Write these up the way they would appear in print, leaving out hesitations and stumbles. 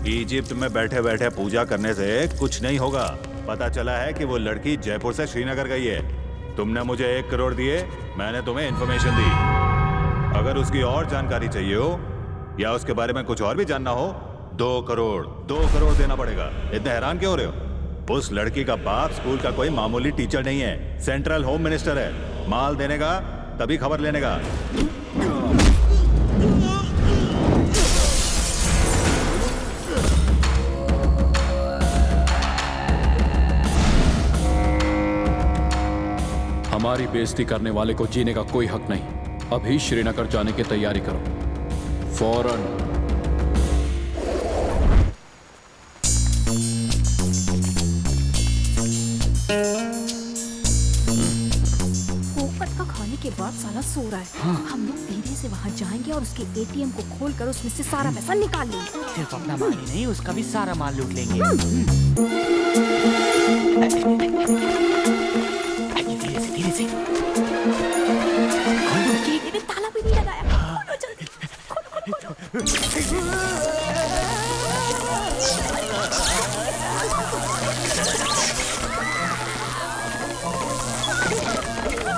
Egypt में बैठे बैठे पूजा करने से कुछ नहीं होगा। पता चला है कि वो लड़की जयपुर से श्रीनगर गई है। तुमने मुझे 1 करोड़ दिए, मैंने तुम्हें इन्फॉर्मेशन दी। अगर उसकी और जानकारी चाहिए हो या उसके बारे में कुछ और भी जानना हो, 2 करोड़ देना पड़ेगा। इतने हैरान क्यों हो रहे हो? उस लड़की का बाप स्कूल का कोई मामूली टीचर नहीं है, सेंट्रल होम मिनिस्टर है। माल देने का तभी खबर लेने का। हमारी बेइज्जती करने वाले को जीने का कोई हक नहीं। अभी श्रीनगर जाने की तैयारी करो, फौरन। पोपट का खाने के बाद साला सो रहा है। हाँ। हम लोग धीरे से वहाँ जाएंगे और उसके एटीएम को खोलकर उसमें से सारा पैसा निकाल लेंगे। सिर्फ अपना माल ही नहीं, उसका भी सारा माल लूट लेंगे। धीरे से ताला भी नहीं लगाया। खोलो जल्दी, खोलो।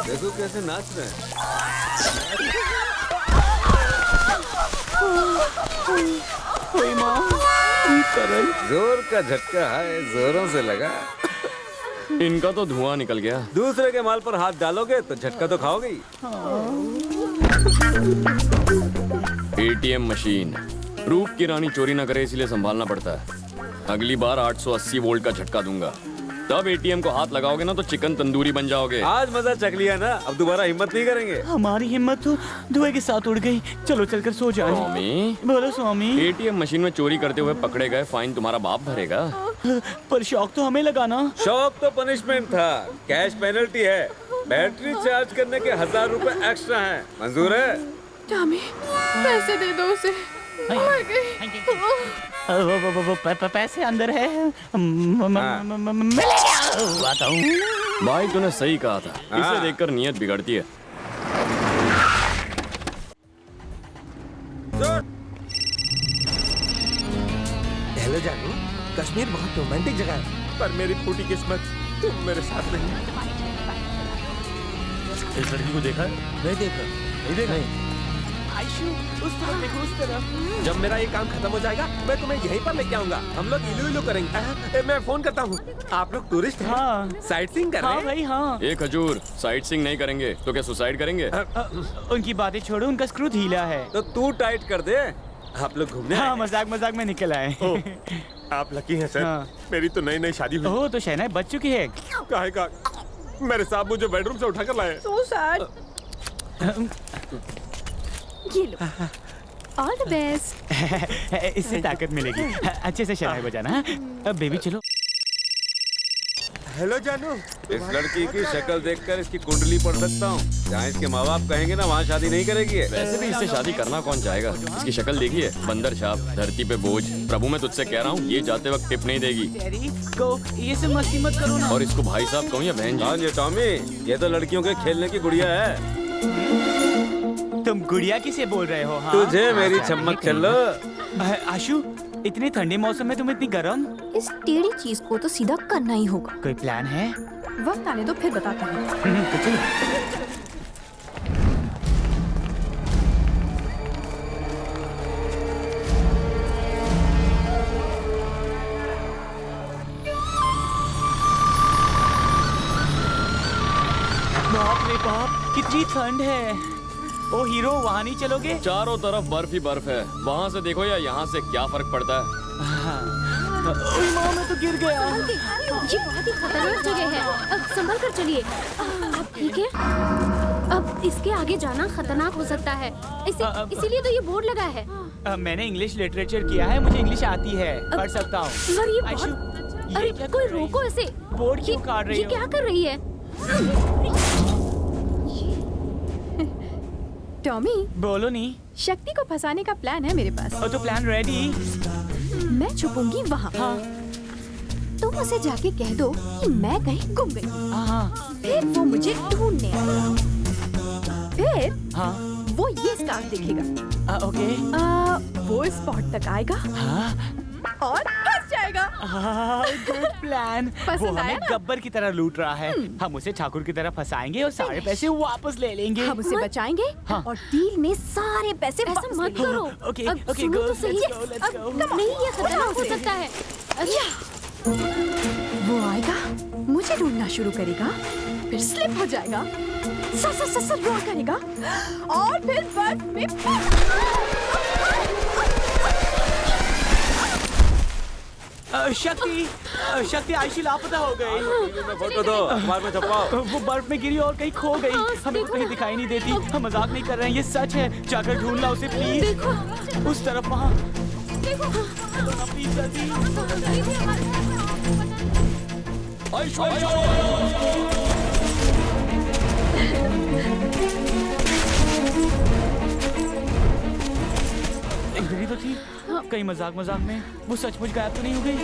देखो कैसे नाच रहे हैं। जोर का झटका है, जोरों से लगा। इनका तो धुआं निकल गया। दूसरे के माल पर हाथ डालोगे तो झटका तो खाओगे ही। एटीएम मशीन रूप की रानी चोरी न करे, इसलिए संभालना पड़ता है। अगली बार 880 वोल्ट का झटका दूंगा, तब एटीएम को हाथ लगाओगे ना तो चिकन तंदूरी बन जाओगे। आज मजा चख लिया ना, अब दोबारा हिम्मत नहीं करेंगे। हमारी हिम्मत तो धुएं के साथ उड़ गई। चलो चलकर सो जाए। स्वामी, बोलो स्वामी। एटीएम मशीन में चोरी करते हुए पकड़े गए, फाइन तुम्हारा बाप भरेगा। पर शौक तो हमें लगाना। शौक तो पनिशमेंट था, कैश पेनल्टी है। बैटरी चार्ज करने के 1000 रुपए एक्स्ट्रा हैं। मंजूर है? टॉमी, पैसे दे दो उसे। मर गई। वो पैसे अंदर है। आता हूँ। भाई तूने सही कहा था, इसे देखकर नीयत बिगड़ती है। हेलो जानू, कश्मीर बहुत रोमांटिक जगह है, पर मेरी फूटी किस्मत तुम मेरे साथ नहीं। इस लड़की को देखा है? नहीं देखा। नहीं देखा? आयशु, उस तरफ देखो, उस तरफ। जब मेरा ये काम खत्म हो जाएगा मैं तुम्हें यहीं पर लेके आऊंगा। हम लोग इलू इलू करेंगे। मैं फोन करता हूँ। आप लोग टूरिस्ट हैं? हाँ। साइट सीइंग कर रहे हाँ हैं? भाई हाँ। एक हजूर, साइट सीइंग नहीं करेंगे तो क्या सुसाइड करेंगे? उनकी बातें छोड़ो, उनका स्क्रू ढीला है। तो तू टाइट कर दे। आप लोग घूमने हाँ, आए हैं? मजाक में निकल आए। आप लकी हैं सर। हाँ। मेरी तो नई नई शादी हुई। ओह, तो शहनाई बच चुकी है। काहे का? मेरे साहब मुझे बेडरूम से उठा कर लाए। So sad. ये लो। All the best. इससे ताकत मिलेगी। अच्छे से शहनाई बजाना। अब बेबी चलो। हेलो जानू। इस लड़की की शक्ल देखकर इसकी कुंडली पढ़ सकता हूँ। जहाँ इसके माँ बाप कहेंगे ना, वहाँ शादी नहीं करेगी है। वैसे भी इससे शादी करना कौन चाहेगा? इसकी शक्ल देखिए, बंदर छाप, धरती पे बोझ। प्रभु मैं तुझसे कह रहा हूँ, ये जाते वक्त टिप नहीं देगी। को ये सब मस्ती मत करो ना। और इसको भाई साहब कहूँ या बहन जी? हाँ ये टॉमी, ये तो लड़कियों के खेलने की गुड़िया है। तुम गुड़िया किसे बोल रहे हो? हाँ? तुझे मेरी चम्मक चल लो। आशु, इतने ठंडे मौसम में तुम इतनी गर्म? इस टेढ़ी चीज को तो सीधा करना ही होगा। कोई प्लान है? वक्त आने दो, फिर बताता हूँ। तो चलो। बाप रे बाप, कितनी ठंड है। ओ हीरो, वहाँ नहीं चलोगे? चारों तरफ बर्फ ही बर्फ है, वहाँ से देखो या यहाँ से क्या फर्क पड़ता है? ओए माँ, मैं तो गिर गया। ये बहुत ही खतरनाक जगह है। अब संभल कर चलिए। अब ठीक है? अब इसके आगे जाना खतरनाक हो सकता है। इसीलिए तो ये बोर्ड लगा है। मैंने इंग्लिश लिटरेचर किया है, मुझे इंग्लिश आती है, पढ़ सकता हूँ। पर ये आयशु, बहुत... ये अरे क्या कोई कर रही है? रोको इसे। बोर्ड क्यों काट रही ये हो? क्या कर रही है? टॉमी, बोलो नहीं। शक्ति को फंसाने का प्लान है मेरे पास। और तो प्लान रेडी। मैं छुपूंगी वहाँ। हाँ। तुम उसे जाके कह दो कि मैं कहीं गुम गई। हाँ। फिर वो मुझे ढूंढने आएगा। फिर हाँ। वो ये स्कार्फ देखेगा। ओके। वो स्पॉट तक आएगा। हाँ। और फंस जाएगा। Good plan. पसंद वो हमें आया ना? गब्बर की तरह लूट रहा है। हम उसे ठाकुर की तरह फंसाएंगे और सारे पैसे वापस ले लेंगे। हम उसे बचाएंगे हाँ। और डील में सारे पैसे ऐसा वापस मत ले लेंगे। करो। ओके अब ओके सुनो तो गर्ल्स सही। Let's go let's go. नहीं, ये खतरनाक हो सकता है। वो आएगा, मुझे ढूंढना शुरू करेगा, फिर स्लिप हो जाएगा, सर रोल करेगा और फिर बर्फ में शक्ति आयशी लापता हो गई। टीवी में फोटो दो, अखबार में छपाओ। वो बर्फ में गिरी और कहीं खो गई। हमें वो कहीं दिखाई नहीं देती। हम मजाक नहीं कर रहे हैं, ये सच है। जाकर ढूंढ ला उसे प्लीज। देखो उस तरफ वहाँ। प्लीज जल्दी। एक घड़ी तो थी। कहीं मजाक मजाक में वो सचमुच गायब तो नहीं हो गई।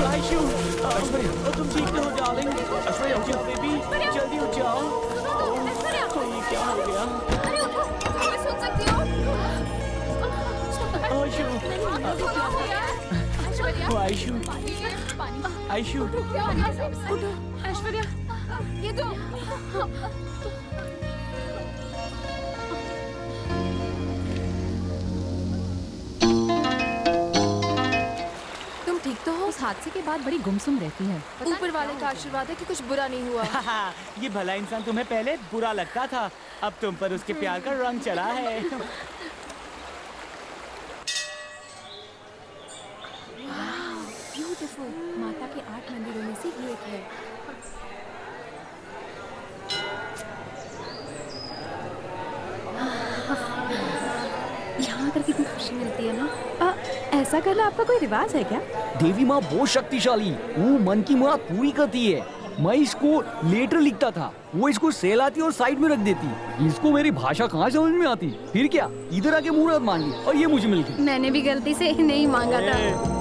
आयशु, तुम ठीक तो हो डार्लिंग? उठ जाओ बेबी, जल्दी उठ जाओ। ये क्या हो गया? अरे उठो, मैं सुन सकती हूँ। आयशु, आयशु, आयशु, उठो, ऐश्वर्या, ये तो तुम ठीक तो हो? उस हादसे के बाद बड़ी गुमसुम रहती है। ऊपर वाले का आशीर्वाद है कि कुछ बुरा नहीं हुआ। ये भला इंसान तुम्हें पहले बुरा लगता था, अब तुम पर उसके प्यार का रंग चढ़ा है। ब्यूटीफुल। माता के 8 मंदिरों में से ये एक है। यहाँ आकर कितनी खुशी मिलती है ना। ऐसा करना आपका कोई रिवाज है क्या? देवी माँ बहुत शक्तिशाली, वो मन की मुराद पूरी करती है। मैं इसको लेटर लिखता था, वो इसको सहलाती और साइड में रख देती। इसको मेरी भाषा कहाँ समझ में आती। फिर क्या, इधर आके मुराद मांगी और ये मुझे मिल गई। मैंने भी गलती से नहीं मांगा था।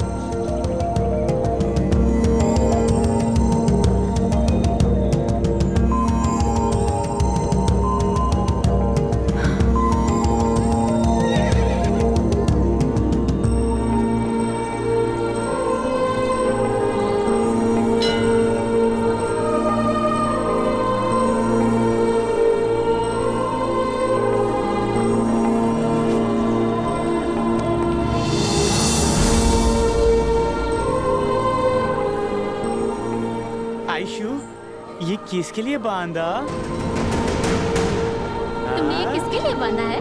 आयशु, ये किसके लिए बांधा? तुमने ये किसके लिए बांधा है?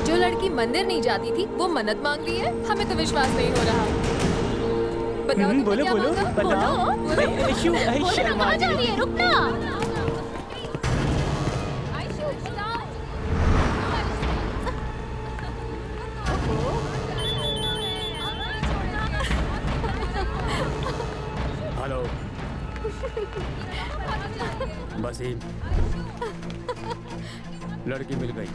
जो लड़की मंदिर नहीं जाती थी वो मन्नत मांग ली है। हमें तो विश्वास नहीं हो रहा। बताओ तुमने बोलो क्या बोलो मांगा? बताओ। बोलो। आयशु, बोलो ना, शर्मा कहाँ जा रही है? रुकना। हेलो वसीम, लड़की मिल गई।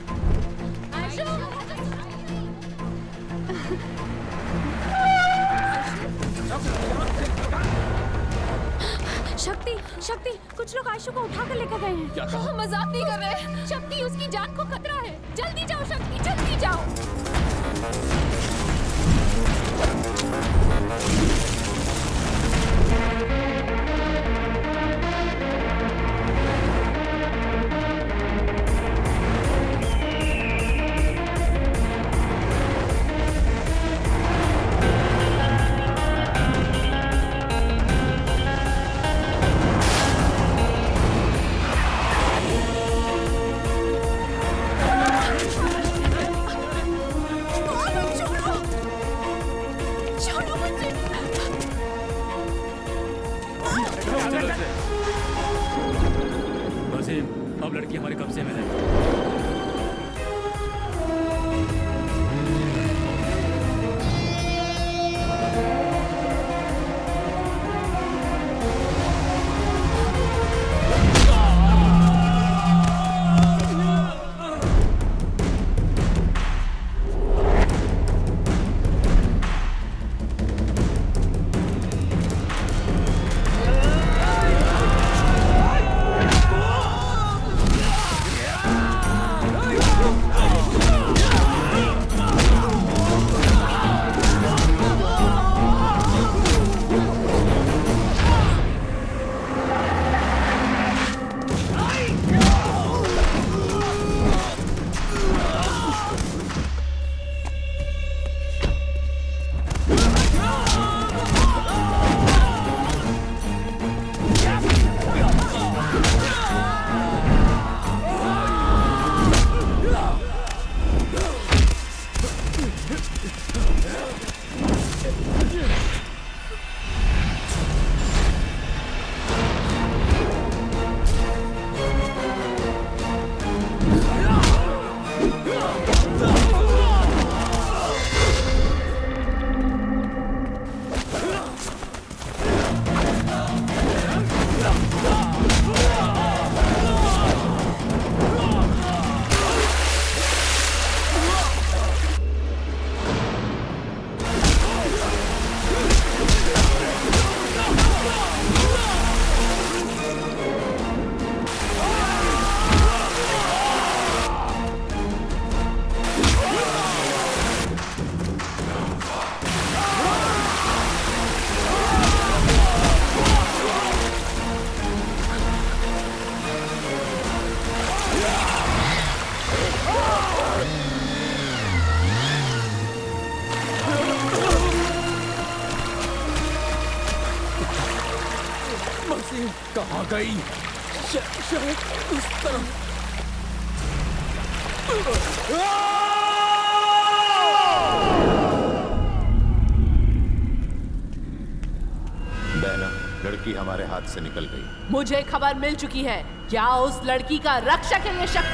शक्ति, शक्ति, कुछ लोग आयशु को उठा कर लेकर गए हैं। हम मजाक नहीं कर रहे। शक्ति, उसकी जान को खतरा है। जल्दी जाओ शक्ति, जल्दी जाओ। कहाँ गई? शायद उस तरफ। बहना, लड़की हमारे हाथ से निकल गई। मुझे खबर मिल चुकी है। क्या उस लड़की का रक्षक है ये शक्ति?